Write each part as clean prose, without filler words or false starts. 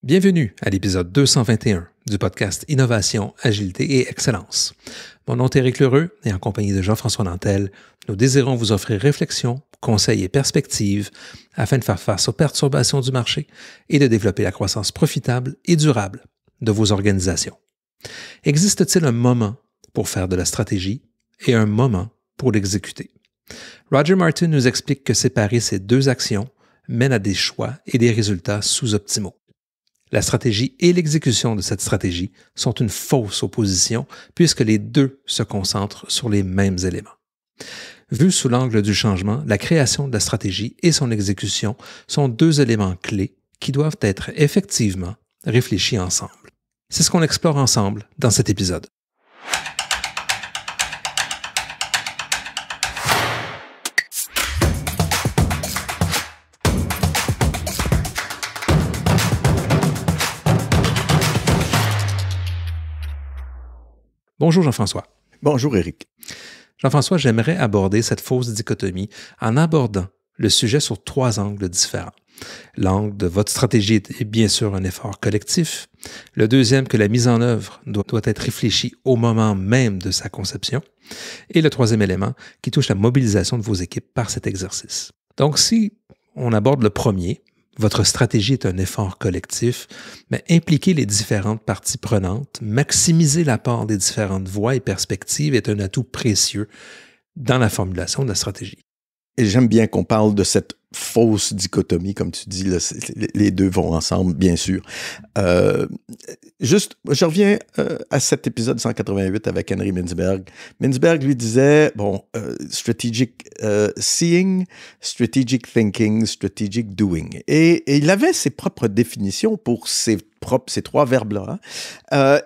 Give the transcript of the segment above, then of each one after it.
Bienvenue à l'épisode 221 du podcast Innovation, Agilité et Excellence. Mon nom est Éric Lheureux et en compagnie de Jean-François Nantel, nous désirons vous offrir réflexions, conseils et perspectives afin de faire face aux perturbations du marché et de développer la croissance profitable et durable de vos organisations. Existe-t-il un moment pour faire de la stratégie et un moment pour l'exécuter? Roger Martin nous explique que séparer ces deux actions mène à des choix et des résultats sous-optimaux. La stratégie et l'exécution de cette stratégie sont une fausse opposition puisque les deux se concentrent sur les mêmes éléments. Vu sous l'angle du changement, la création de la stratégie et son exécution sont deux éléments clés qui doivent être effectivement réfléchis ensemble. C'est ce qu'on explore ensemble dans cet épisode. Bonjour Jean-François. Bonjour Éric. Jean-François, j'aimerais aborder cette fausse dichotomie en abordant le sujet sur trois angles différents. L'angle de votre stratégie est bien sûr un effort collectif. Le deuxième, que la mise en œuvre doit être réfléchie au moment même de sa conception. Et le troisième élément, qui touche la mobilisation de vos équipes par cet exercice. Donc, si on aborde le premier, votre stratégie est un effort collectif, mais impliquer les différentes parties prenantes, maximiser l'apport des différentes voix et perspectives est un atout précieux dans la formulation de la stratégie. Et j'aime bien qu'on parle de cette fausse dichotomie, comme tu dis, là, les deux vont ensemble, bien sûr. Je reviens à cet épisode 188 avec Henry Mintzberg. Mintzberg lui disait, strategic seeing, strategic thinking, strategic doing. Et il avait ses propres définitions pour ces trois verbes-là.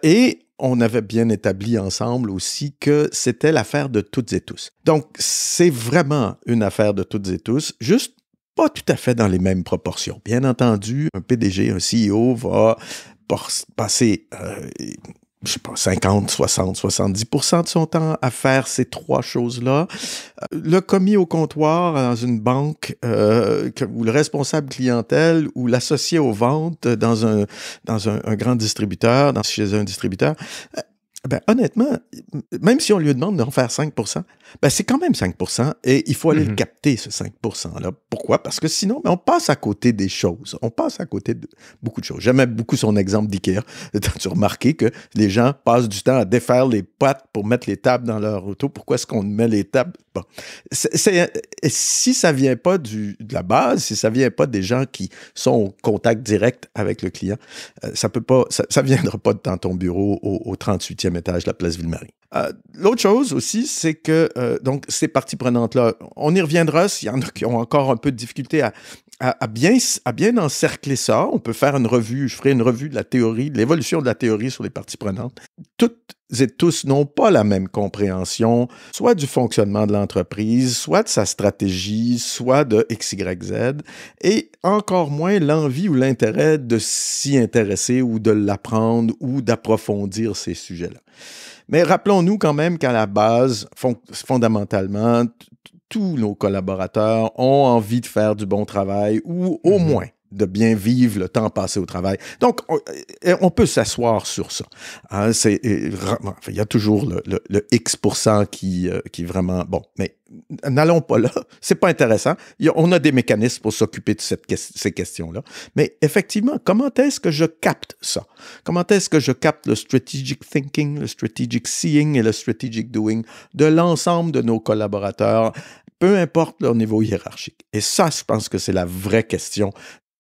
Et on avait bien établi ensemble aussi que c'était l'affaire de toutes et tous. Donc, c'est vraiment une affaire de toutes et tous, juste pas tout à fait dans les mêmes proportions. Bien entendu, un PDG, un CEO va passer, 50, 60, 70% de son temps à faire ces trois choses-là. Le commis au comptoir dans une banque, ou le responsable clientèle, ou l'associé aux ventes dans un grand distributeur, chez un distributeur, honnêtement, même si on lui demande d'en faire 5%, c'est quand même 5% et il faut aller le capter, ce 5%-là. Pourquoi? Parce que sinon, on passe à côté des choses. On passe à côté de beaucoup de choses. J'aimais beaucoup son exemple d'IKEA. As-tu remarqué que les gens passent du temps à défaire les pattes pour mettre les tables dans leur auto? Pourquoi est-ce qu'on met les tables? Bon. Si ça vient pas de la base, si ça vient pas des gens qui sont au contact direct avec le client, ça viendra pas dans ton bureau au 38e étage de la place Ville-Marie. L'autre chose aussi, c'est que donc ces parties prenantes-là, on y reviendra s'il y en a qui ont encore un peu de difficulté à bien encercler ça. On peut faire une revue, je ferai une revue de la théorie, de l'évolution de la théorie sur les parties prenantes. Toutes et tous n'ont pas la même compréhension, soit du fonctionnement de l'entreprise, soit de sa stratégie, soit de X, Y, Z, et encore moins l'envie ou l'intérêt de s'y intéresser ou de l'apprendre ou d'approfondir ces sujets-là. Mais rappelons-nous quand même qu'à la base, fondamentalement, tous nos collaborateurs ont envie de faire du bon travail ou au moins de bien vivre le temps passé au travail. Donc, on peut s'asseoir sur ça. Hein, il y a toujours le X% qui est vraiment... Bon, mais n'allons pas là. C'est pas intéressant. On a des mécanismes pour s'occuper de ces questions-là. Mais effectivement, comment est-ce que je capte ça? Comment est-ce que je capte le strategic thinking, le strategic seeing et le strategic doing de l'ensemble de nos collaborateurs, peu importe leur niveau hiérarchique? Et ça, je pense que c'est la vraie question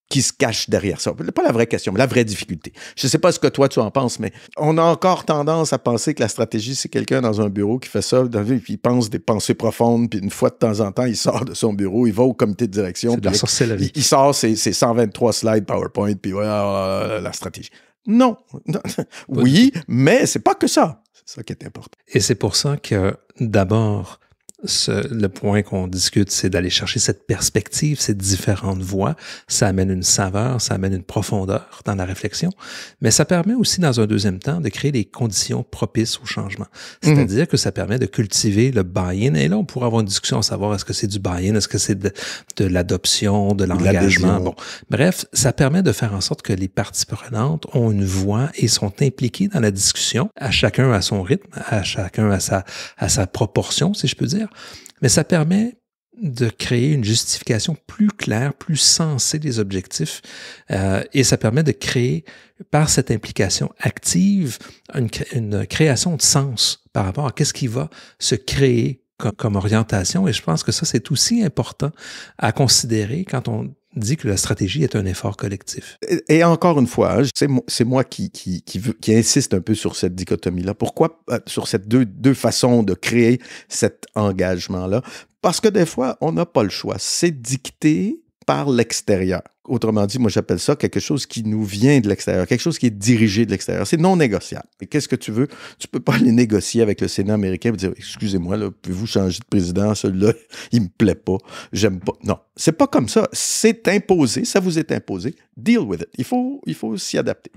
qui se cache derrière ça. Pas la vraie question, mais la vraie difficulté. Je ne sais pas ce que toi, tu en penses, mais on a encore tendance à penser que la stratégie, c'est quelqu'un dans un bureau qui fait ça, puis il pense des pensées profondes, puis une fois de temps en temps, il sort de son bureau, il va au comité de direction, puis il sort ses 123 slides PowerPoint, puis la stratégie. Non. Oui, mais c'est pas que ça. C'est ça qui est important. Et c'est pour ça que, d'abord, le point qu'on discute, c'est d'aller chercher cette perspective, ces différentes voies. Ça amène une saveur, ça amène une profondeur dans la réflexion, mais ça permet aussi, dans un deuxième temps, de créer des conditions propices au changement. C'est-à-dire que ça permet de cultiver le buy-in, et là, on pourra avoir une discussion à savoir est-ce que c'est du buy-in, est-ce que c'est de l'adoption, de l'engagement. Bon, bref, ça permet de faire en sorte que les parties prenantes ont une voix et sont impliquées dans la discussion, à chacun à son rythme, à chacun à sa proportion, si je peux dire. Mais ça permet de créer une justification plus claire, plus sensée des objectifs, et ça permet de créer, par cette implication active, une création de sens par rapport à qu'est-ce qui va se créer comme orientation. Et je pense que ça, c'est aussi important à considérer quand on dit que la stratégie est un effort collectif. Et encore une fois, c'est moi qui insiste un peu sur cette dichotomie-là. Pourquoi sur ces deux façons de créer cet engagement-là? Parce que des fois, on n'a pas le choix. C'est dicté par l'extérieur. Autrement dit, moi, j'appelle ça quelque chose qui nous vient de l'extérieur, quelque chose qui est dirigé de l'extérieur. C'est non négociable. Et qu'est-ce que tu veux? Tu peux pas aller négocier avec le Sénat américain et dire, excusez-moi, là, pouvez-vous changer de président? Celui-là, il me plaît pas, j'aime pas. Non, c'est pas comme ça. C'est imposé, ça vous est imposé. Deal with it. Il faut s'y adapter.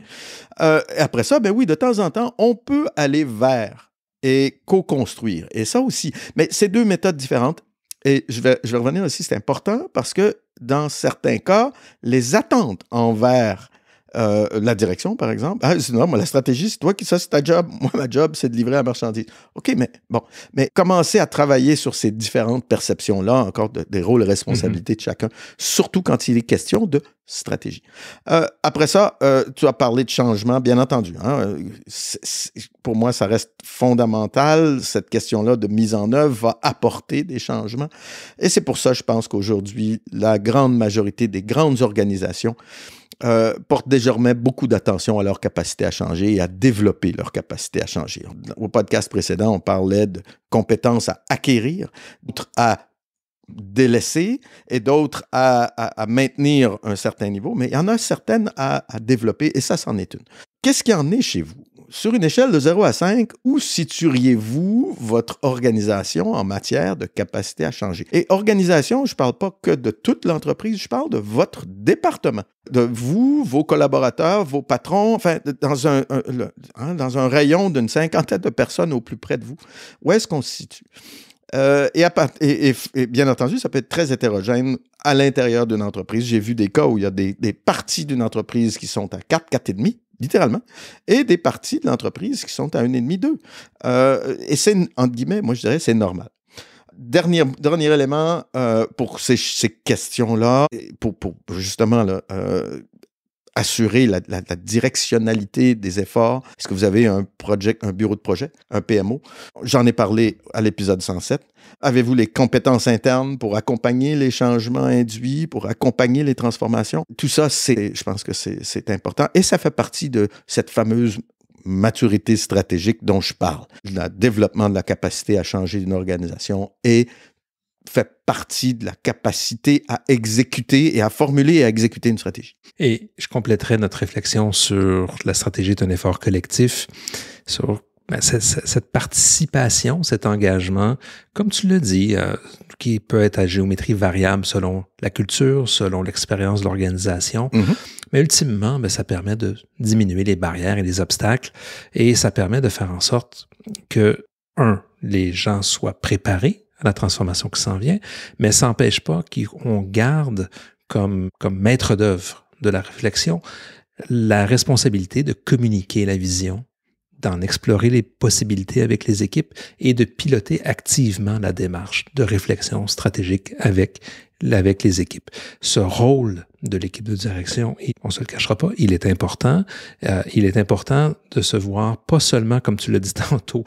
Après ça, ben oui, de temps en temps, on peut aller vers et co-construire. Et ça aussi. Mais c'est deux méthodes différentes. Et je vais revenir aussi, c'est important parce que dans certains cas, les attentes envers la direction, par exemple, non, moi, la stratégie, c'est toi qui, ça, c'est ta job. Moi, ma job, c'est de livrer la marchandise. OK, mais bon. Mais commencer à travailler sur ces différentes perceptions-là, encore des rôles et responsabilités de chacun, surtout quand il est question de stratégie. Après ça, tu as parlé de changement, bien entendu. Hein, pour moi, ça reste fondamental. Cette question-là de mise en œuvre va apporter des changements. Et c'est pour ça, je pense qu'aujourd'hui, la grande majorité des grandes organisations portent désormais beaucoup d'attention à leur capacité à changer et à développer leur capacité à changer. Au podcast précédent, on parlait de compétences à acquérir, d'autres à délaisser et d'autres à maintenir un certain niveau, mais il y en a certaines à développer et ça, c'en est une. Qu'est-ce qu'il y en est chez vous? Sur une échelle de 0 à 5, où situeriez-vous votre organisation en matière de capacité à changer? Et organisation, je ne parle pas que de toute l'entreprise, je parle de votre département, de vous, vos collaborateurs, vos patrons, enfin, dans un rayon d'une 50aine de personnes au plus près de vous. Où est-ce qu'on se situe? Et bien entendu, ça peut être très hétérogène à l'intérieur d'une entreprise. J'ai vu des cas où il y a des parties d'une entreprise qui sont à 4, 4,5, littéralement, et des parties de l'entreprise qui sont à 1,5, 2. Et c'est, entre guillemets, moi je dirais, c'est normal. Dernier élément pour ces questions-là, pour justement là, assurer la directionnalité des efforts. Est-ce que vous avez un bureau de projet, un PMO? J'en ai parlé à l'épisode 107. Avez-vous les compétences internes pour accompagner les changements induits, pour accompagner les transformations? Tout ça, je pense que c'est important. Et ça fait partie de cette fameuse maturité stratégique dont je parle. Le développement de la capacité à changer d'une organisation et fait partie de la capacité à exécuter et à formuler et à exécuter une stratégie. Et je compléterai notre réflexion sur la stratégie d'un effort collectif, sur cette participation, cet engagement, comme tu l'as dit, qui peut être à géométrie variable selon la culture, selon l'expérience de l'organisation. Mais ultimement, ça permet de diminuer les barrières et les obstacles et ça permet de faire en sorte que, les gens soient préparés à la transformation qui s'en vient, mais ça n'empêche pas qu'on garde comme maître d'œuvre de la réflexion la responsabilité de communiquer la vision, d'en explorer les possibilités avec les équipes et de piloter activement la démarche de réflexion stratégique avec les équipes. Ce rôle de l'équipe de direction, on ne se le cachera pas, il est important. Il est important de se voir pas seulement, comme tu l'as dit tantôt,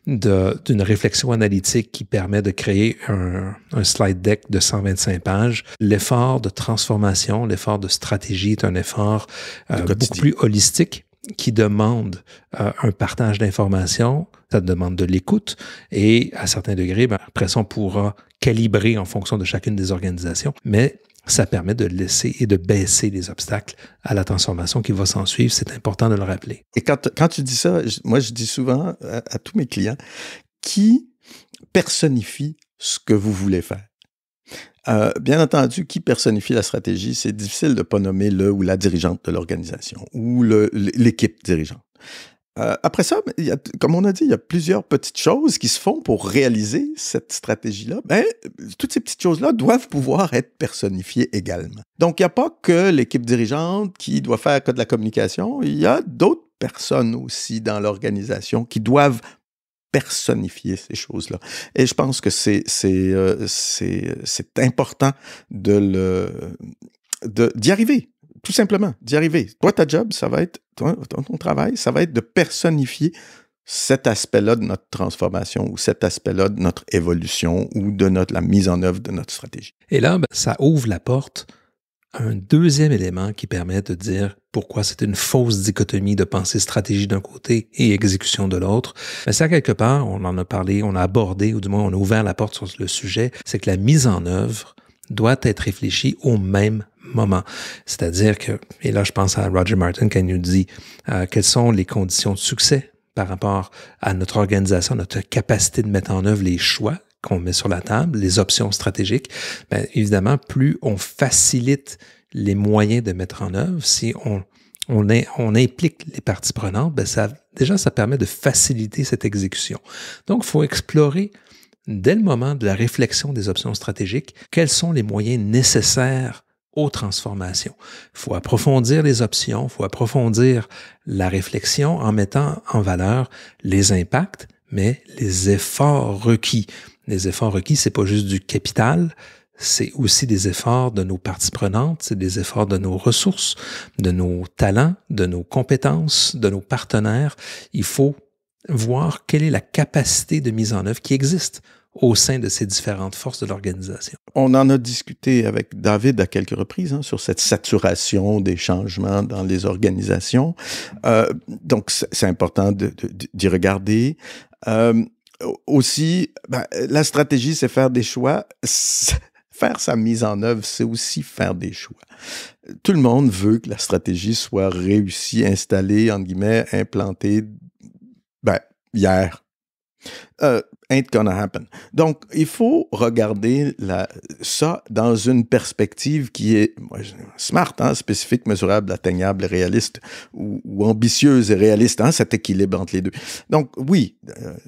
d'une réflexion analytique qui permet de créer un slide deck de 125 pages. L'effort de transformation, l'effort de stratégie est un effort beaucoup plus holistique qui demande un partage d'informations, ça demande de l'écoute et à certains degrés, après ça, on pourra calibrer en fonction de chacune des organisations, mais ça permet de laisser et de baisser les obstacles à la transformation qui va s'en suivre. C'est important de le rappeler. Et quand tu dis ça, moi je dis souvent à tous mes clients, qui personnifie ce que vous voulez faire. Bien entendu, qui personnifie la stratégie, c'est difficile de ne pas nommer le ou la dirigeante de l'organisation ou l'équipe dirigeante. Après ça, comme on a dit, il y a plusieurs petites choses qui se font pour réaliser cette stratégie-là. Mais toutes ces petites choses-là doivent pouvoir être personnifiées également. Donc, il n'y a pas que l'équipe dirigeante qui doit faire que de la communication. Il y a d'autres personnes aussi dans l'organisation qui doivent personnifier ces choses-là. Et je pense que c'est important d'y arriver. Tout simplement, d'y arriver. Toi, ta job, ça va être, ton travail, ça va être de personnifier cet aspect-là de notre transformation ou cet aspect-là de notre évolution ou de la mise en œuvre de notre stratégie. Et là, ça ouvre la porte à un deuxième élément qui permet de dire pourquoi c'est une fausse dichotomie de penser stratégie d'un côté et exécution de l'autre. Mais ça, quelque part, on en a parlé, on a abordé, ou du moins on a ouvert la porte sur le sujet, c'est que la mise en œuvre doit être réfléchie au même moment. C'est-à-dire que, et là je pense à Roger Martin quand il nous dit quelles sont les conditions de succès par rapport à notre organisation, notre capacité de mettre en œuvre les choix qu'on met sur la table, les options stratégiques. Bien, évidemment, plus on facilite les moyens de mettre en œuvre, si on implique les parties prenantes, bien ça permet de faciliter cette exécution. Donc, il faut explorer dès le moment de la réflexion des options stratégiques, quels sont les moyens nécessaires aux transformations. Il faut approfondir les options, il faut approfondir la réflexion en mettant en valeur les impacts, mais les efforts requis. Les efforts requis, c'est pas juste du capital, c'est aussi des efforts de nos parties prenantes, c'est des efforts de nos ressources, de nos talents, de nos compétences, de nos partenaires. Il faut voir quelle est la capacité de mise en œuvre qui existe au sein de ces différentes forces de l'organisation. On en a discuté avec David à quelques reprises sur cette saturation des changements dans les organisations. Donc, c'est important d'y regarder. Aussi, la stratégie, c'est faire des choix. Faire sa mise en œuvre, c'est aussi faire des choix. Tout le monde veut que la stratégie soit réussie, installée, entre guillemets, implantée, hier. Ain't gonna happen. Donc, il faut regarder ça dans une perspective qui est smart, spécifique, mesurable, atteignable, réaliste, ou ambitieuse et réaliste, cet équilibre entre les deux. Donc, oui,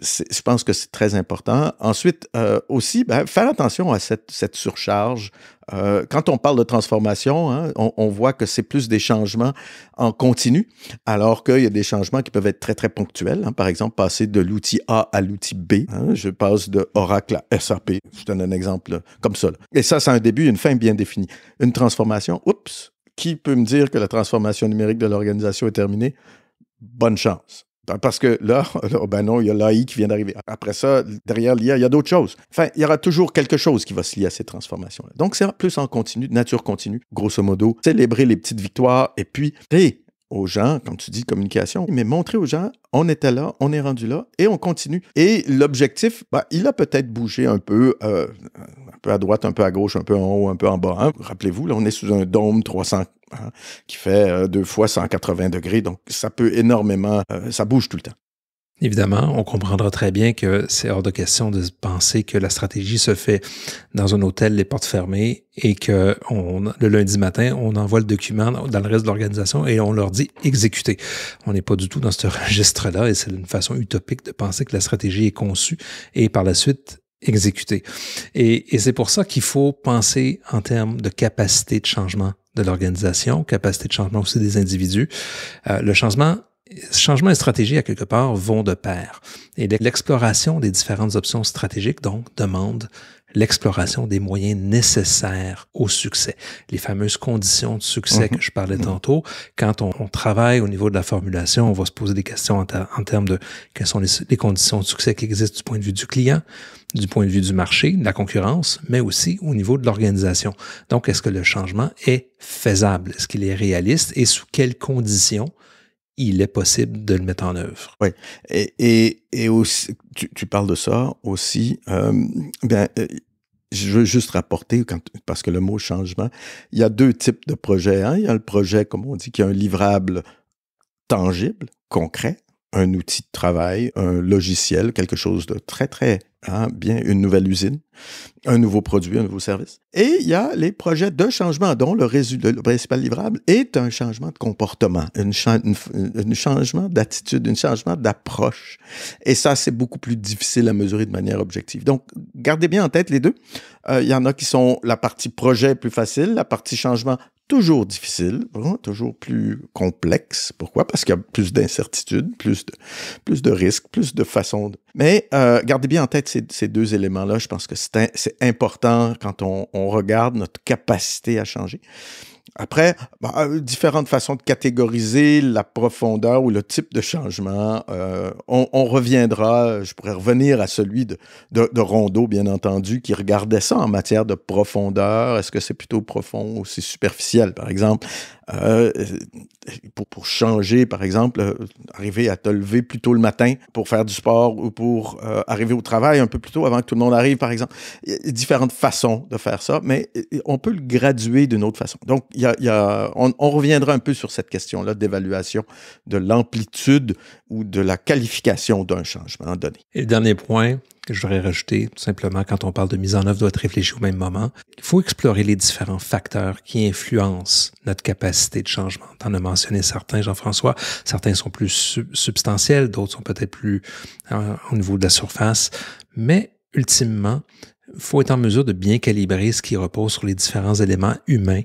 je pense que c'est très important. Ensuite, aussi, faire attention à cette surcharge. Quand on parle de transformation, on voit que c'est plus des changements en continu, alors qu'il y a des changements qui peuvent être très, très ponctuels. Par exemple, passer de l'outil A à l'outil B. Je passe de Oracle à SAP. Je donne un exemple comme ça. Et ça, c'est un début, une fin bien définie. Une transformation, qui peut me dire que la transformation numérique de l'organisation est terminée? Bonne chance. Parce que là, non, il y a l'AI qui vient d'arriver. Après ça, derrière l'IA, il y a d'autres choses. Enfin, il y aura toujours quelque chose qui va se lier à ces transformations-là. Donc, c'est plus en continu, nature continue, grosso modo. Célébrer les petites victoires et puis, aux gens, comme tu dis, communication, mais montrer aux gens, on était là, on est rendu là et on continue. Et l'objectif, il a peut-être bougé un peu à droite, un peu à gauche, un peu en haut, un peu en bas. Rappelez-vous, là, on est sous un dôme 300 qui fait 2 fois 180 degrés. Donc, ça peut énormément, ça bouge tout le temps. Évidemment, on comprendra très bien que c'est hors de question de penser que la stratégie se fait dans un hôtel, les portes fermées, et que le lundi matin, on envoie le document dans le reste de l'organisation et on leur dit exécuter. On n'est pas du tout dans ce registre-là et c'est une façon utopique de penser que la stratégie est conçue et par la suite exécutée. Et c'est pour ça qu'il faut penser en termes de capacité de changement de l'organisation, capacité de changement aussi des individus. Le changement et stratégie, à quelque part, vont de pair. Et l'exploration des différentes options stratégiques, donc, demande l'exploration des moyens nécessaires au succès. Les fameuses conditions de succès que je parlais tantôt. Quand on travaille au niveau de la formulation, on va se poser des questions en termes de quelles sont les conditions de succès qui existent du point de vue du client, du point de vue du marché, de la concurrence, mais aussi au niveau de l'organisation. Donc, est-ce que le changement est faisable? Est-ce qu'il est réaliste? Et sous quelles conditions il est possible de le mettre en œuvre? Oui. Et aussi, tu parles de ça aussi. Je veux juste rapporter, parce que le mot changement, il y a 2 types de projets. Il y a le projet, comme on dit, qui a un livrable tangible, concret, un outil de travail, un logiciel, quelque chose de très, très bien une nouvelle usine, un nouveau produit, un nouveau service. Et il y a les projets de changement dont le principal livrable est un changement de comportement, un changement d'attitude, un changement d'approche. Et ça, c'est beaucoup plus difficile à mesurer de manière objective. Donc, gardez bien en tête les deux. Il y en a qui sont la partie projet plus facile, la partie changement toujours difficile, toujours plus complexe. Pourquoi? Parce qu'il y a plus d'incertitudes, plus de risques, plus de façons. Mais gardez bien en tête ces deux éléments-là. Je pense que c'est important quand on regarde notre capacité à changer. Après, différentes façons de catégoriser la profondeur ou le type de changement. On reviendra, je pourrais revenir à celui de Rondeau, bien entendu, qui regardait ça en matière de profondeur. Est-ce que c'est plutôt profond ou c'est superficiel, par exemple? Pour changer, par exemple, arriver à te lever plus tôt le matin pour faire du sport ou pour arriver au travail un peu plus tôt avant que tout le monde arrive, par exemple. Il y a différentes façons de faire ça, mais on peut le graduer d'une autre façon. Donc, on reviendra un peu sur cette question-là d'évaluation de l'amplitude ou de la qualification d'un changement donné. Et le dernier point que je voudrais rajouter, tout simplement, quand on parle de mise en œuvre, doit être réfléchi au même moment. Il faut explorer les différents facteurs qui influencent notre capacité de changement. Tu en as mentionné certains, Jean-François. Certains sont plus substantiels, d'autres sont peut-être plus au niveau de la surface. Mais, ultimement, il faut être en mesure de bien calibrer ce qui repose sur les différents éléments humains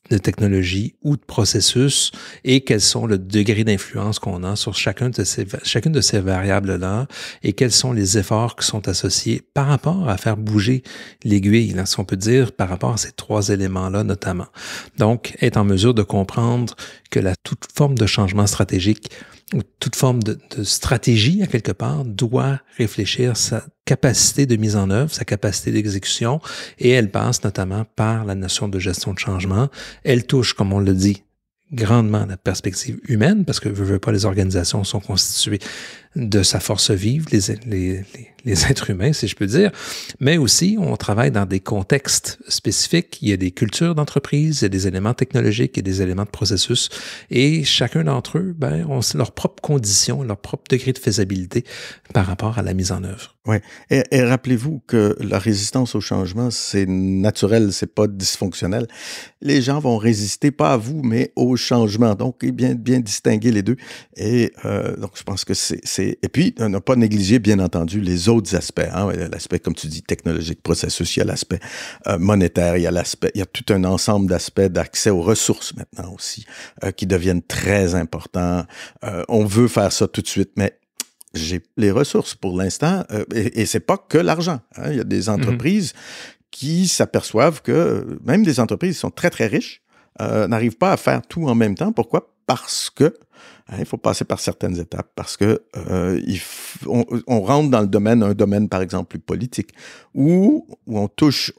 de technologie ou de processus et quels sont le degré d'influence qu'on a sur chacune de ces variables-là et quels sont les efforts qui sont associés par rapport à faire bouger l'aiguille, là, si on peut dire, par rapport à ces trois éléments-là notamment. Donc, être en mesure de comprendre que toute forme de changement stratégique ou toute forme de stratégie, à quelque part, doit réfléchir sa capacité de mise en œuvre, sa capacité d'exécution, et elle passe notamment par la notion de gestion de changement. Elle touche, comme on le dit, grandement la perspective humaine, parce que veut pas, les organisations sont constituées de sa force vive, les êtres humains, si je peux dire, mais aussi on travaille dans des contextes spécifiques. Il y a des cultures d'entreprise, il y a des éléments technologiques, il y a des éléments de processus, et chacun d'entre eux, ont leurs propres conditions, leur propre degré de faisabilité par rapport à la mise en œuvre. Oui, et rappelez-vous que la résistance au changement, c'est naturel, c'est pas dysfonctionnel. Les gens vont résister, pas à vous, mais au changement. Donc, bien distinguer les deux. Et donc, je pense que Et puis, on n'a pas négligé, bien entendu, les autres aspects. L'aspect, comme tu dis, technologique, processus, il y a l'aspect monétaire, il y a tout un ensemble d'aspects d'accès aux ressources maintenant aussi, qui deviennent très importants. On veut faire ça tout de suite, mais j'ai les ressources pour l'instant, et c'est pas que l'argent. Il y a des entreprises qui s'aperçoivent que, même des entreprises qui sont très, très riches, n'arrivent pas à faire tout en même temps. Pourquoi? Parce que il faut passer par certaines étapes, parce que on rentre dans un domaine, par exemple, plus politique, où on touche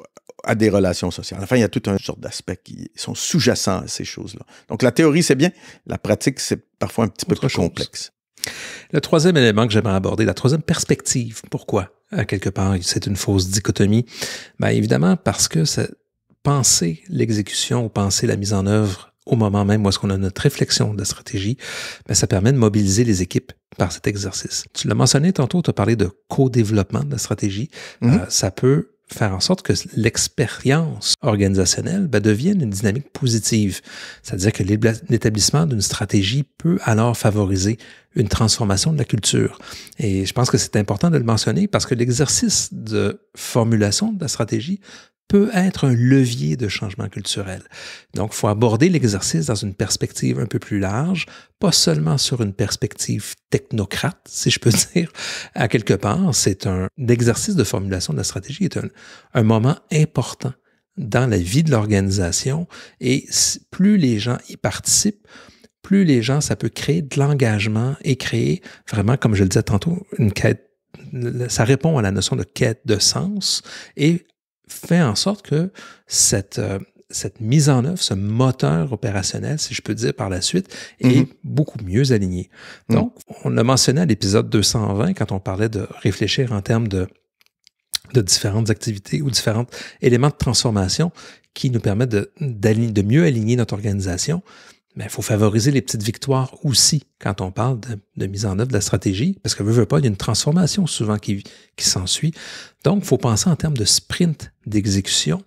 à des relations sociales. Enfin, il y a tout un sorte d'aspects qui sont sous-jacents à ces choses-là. Donc, la théorie, c'est bien. La pratique, c'est parfois un petit peu plus complexe. Le troisième élément que j'aimerais aborder, la troisième perspective, pourquoi, à quelque part, c'est une fausse dichotomie? Évidemment, parce que penser l'exécution ou penser la mise en œuvre au moment même où est-ce qu'on a notre réflexion de stratégie, ça permet de mobiliser les équipes par cet exercice. Tu l'as mentionné tantôt, tu as parlé de co-développement de la stratégie. Ça peut faire en sorte que l'expérience organisationnelle devienne une dynamique positive. C'est-à-dire que l'établissement d'une stratégie peut alors favoriser une transformation de la culture. Et je pense que c'est important de le mentionner parce que l'exercice de formulation de la stratégie peut être un levier de changement culturel. Donc, il faut aborder l'exercice dans une perspective un peu plus large, pas seulement sur une perspective technocrate, si je peux dire. À quelque part, l'exercice de formulation de la stratégie est un moment important dans la vie de l'organisation et plus les gens y participent, plus les gens, ça peut créer de l'engagement et créer vraiment, comme je le disais tantôt, une quête. Ça répond à la notion de quête de sens et fait en sorte que cette mise en œuvre, ce moteur opérationnel, si je peux dire par la suite, est beaucoup mieux aligné. Donc, on l'a mentionné à l'épisode 220 quand on parlait de réfléchir en termes de différentes activités ou différents éléments de transformation qui nous permettent de mieux aligner notre organisation. Mais il faut favoriser les petites victoires aussi quand on parle de mise en œuvre de la stratégie, parce que veut pas, il y a une transformation souvent qui s'ensuit. Donc, il faut penser en termes de sprint d'exécution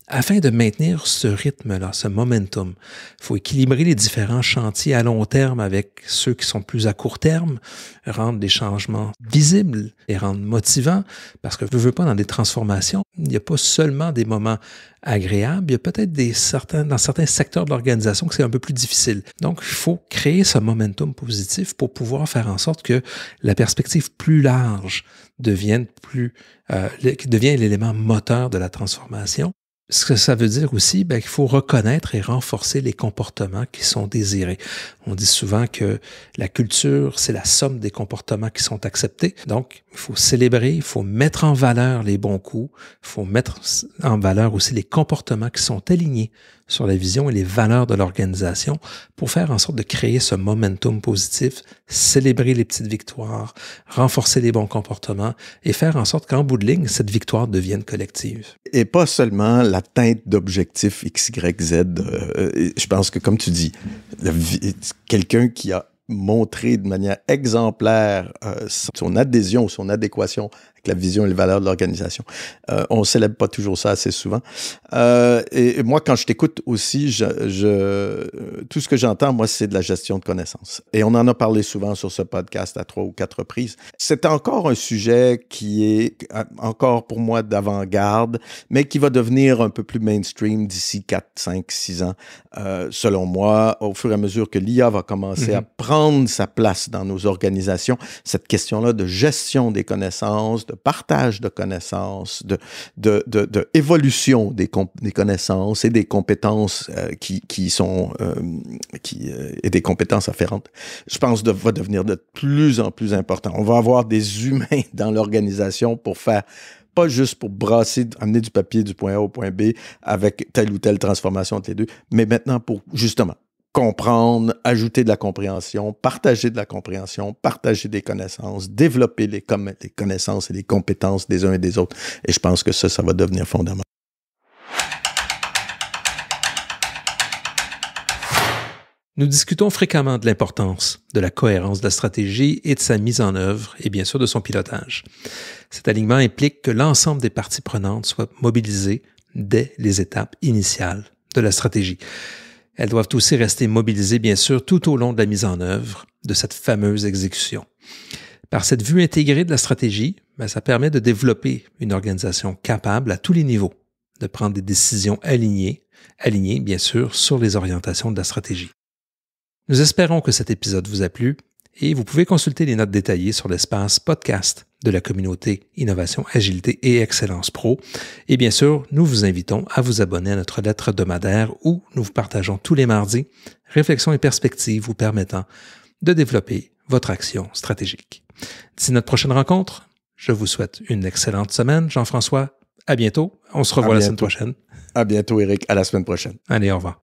afin de maintenir ce rythme-là, ce momentum. Il faut équilibrer les différents chantiers à long terme avec ceux qui sont plus à court terme, rendre les changements visibles et rendre motivants, parce que veut pas, dans des transformations, il n'y a pas seulement des moments agréables, il y a peut-être dans certains secteurs de l'organisation que c'est un peu plus difficile. Donc, il faut créer ce momentum positif pour pouvoir faire en sorte que la perspective plus large devienne l'élément moteur de la transformation. Ce que ça veut dire aussi, qu'il faut reconnaître et renforcer les comportements qui sont désirés. On dit souvent que la culture, c'est la somme des comportements qui sont acceptés. Donc, il faut célébrer, il faut mettre en valeur les bons coups, il faut mettre en valeur aussi les comportements qui sont alignés sur la vision et les valeurs de l'organisation pour faire en sorte de créer ce momentum positif, célébrer les petites victoires, renforcer les bons comportements et faire en sorte qu'en bout de ligne, cette victoire devienne collective. Et pas seulement l'atteinte d'objectifs X, Y, Z. Je pense que, comme tu dis, quelqu'un qui a montré de manière exemplaire son adhésion, son adéquation avec la vision et les valeurs de l'organisation. On ne célèbre pas toujours ça assez souvent. Et moi, quand je t'écoute aussi, tout ce que j'entends, moi, c'est de la gestion de connaissances. Et on en a parlé souvent sur ce podcast à 3 ou 4 reprises. C'est encore un sujet qui est encore pour moi d'avant-garde, mais qui va devenir un peu plus mainstream d'ici 4, 5, 6 ans. Selon moi, au fur et à mesure que l'IA va commencer à prendre sa place dans nos organisations, cette question-là de gestion des connaissances, de partage de connaissances, de évolution des connaissances et des compétences et des compétences afférentes, je pense va devenir de plus en plus important. On va avoir des humains dans l'organisation pour faire pas juste pour amener du papier du point A au point B avec telle ou telle transformation entre les deux, mais maintenant pour justement comprendre, ajouter de la compréhension, partager de la compréhension, partager des connaissances, développer les connaissances et les compétences des uns et des autres. Et je pense que ça va devenir fondamental. Nous discutons fréquemment de l'importance de la cohérence de la stratégie et de sa mise en œuvre et bien sûr de son pilotage. Cet alignement implique que l'ensemble des parties prenantes soient mobilisées dès les étapes initiales de la stratégie. Elles doivent aussi rester mobilisées, bien sûr, tout au long de la mise en œuvre de cette fameuse exécution. Par cette vue intégrée de la stratégie, ça permet de développer une organisation capable à tous les niveaux de prendre des décisions alignées, bien sûr, sur les orientations de la stratégie. Nous espérons que cet épisode vous a plu et vous pouvez consulter les notes détaillées sur l'espace podcast de la communauté Innovation, Agilité et Excellence Pro. Et bien sûr, nous vous invitons à vous abonner à notre lettre hebdomadaire où nous vous partageons tous les mardis réflexions et perspectives vous permettant de développer votre action stratégique. D'ici notre prochaine rencontre, je vous souhaite une excellente semaine. Jean-François, à bientôt. On se revoit la semaine prochaine. À bientôt, Éric. À la semaine prochaine. Allez, au revoir.